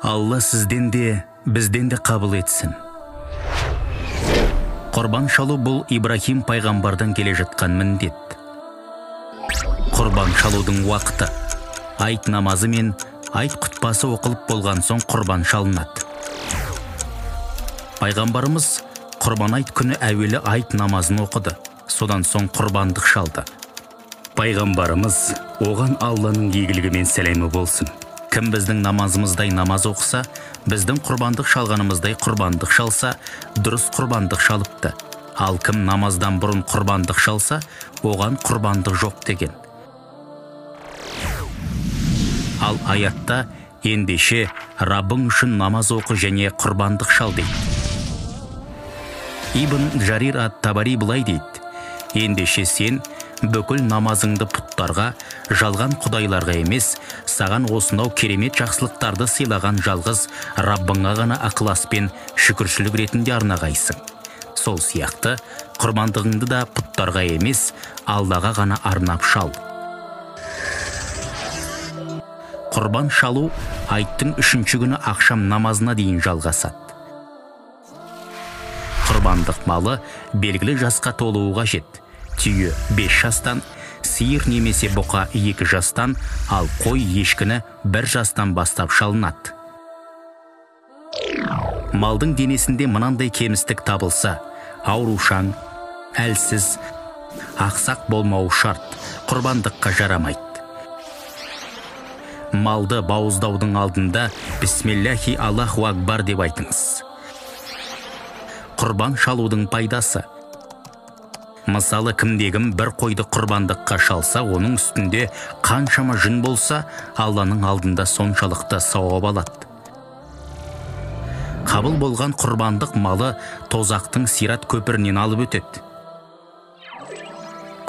Алла сізден де, бізден де қабыл етсін. Құрбан шалу бұл Ибрахим пайғамбардан келе жатқан міндет. Құрбан шалудың уақыты. Айт намазы мен айт құтпасы оқылып болған соң құрбан шалынады. Пайғамбарымыз құрбан айт күні әуелі айт намазын оқыды, содан соң құрбандық шалды. Пайғамбарымыз оған Алланың игілігі мен сәлемі болсын. Кім біздің намазымыздай намаз оқыса, біздің құрбандық шалғанымыздай құрбандық шалса, дұрыс құрбандық шалыпты. Ал кім намаздан бұрын құрбандық шалса, оған құрбандық жоқ деген. Ал аятта ендеше Раббың үшін намаз оқы және құрбандық шал дейді. Ибн Жарир ат-Табари былай дейді: ендеше сен бүкіл намазыңды пұттарға, жалған құдайларға емес, саған осынау керемет жақсылықтарды сыйлаған жалғыз Раббыңа ғана ықыласпен шүкіршілік ретінде арнағайсың. Сол сияқты құрбандығыңды да пұттарға емес, Аллаға ғана арнап шал. Құрбан шалу айттың 3-ші күні ақшам намазына дейін жалғасады. Құрбандық малы белгілі жасқа толуы қажет. Түйе 5 жастан, сиыр немесе бұқа 2 жастан, ал қой ешкіні 1 жастан бастап шалынады. Малдың денесінде мынандай кемістік табылса, аурушаң, әлсіз, ақсақ болмауы шарт, құрбандыққа жарамайды. Малды бауыздаудың алдында бисмиллахи Аллаху акбар деп айтыңыз. Құрбан шалудың пайдасы. Мысалы, кімдегім бір қойды құрбандыққа шалса, оның үстінде қаншама жүн болса, Алланың алдында соншалықты сауап алады. Қабыл болған құрбандық малы тозақтың сират көпірінен алып өтеді.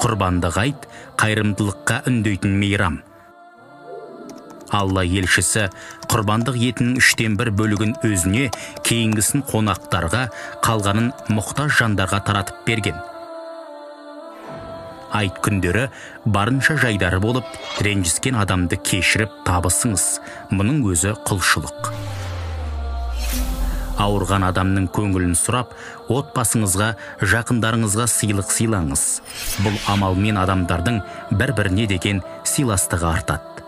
Құрбандық айт қайырымдылыққа үндейтін мейрам. Алла елшісі құрбандық етінің 1/3 бөлігін өзіне, кейінгісін қонақтарға, қалғанын мұқтаж жандарға таратып берген. Айт күндері барынша жайдары болып, ренжіскен адамды кешіріп табысыңыз. Мұның өзі құлшылық. Ауырған адамның көңілін сұрап, отбасыңызға, жақындарыңызға сыйлық сыйлаңыз. Бұл амалмен адамдардың бір-біріне деген сыйластығы артады.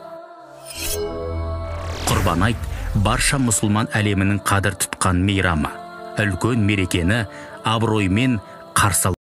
Құрбан айт барша мұсылман әлемінің қадір тұтқан мейрамы. Үлкен мерекені абыроймен қарсы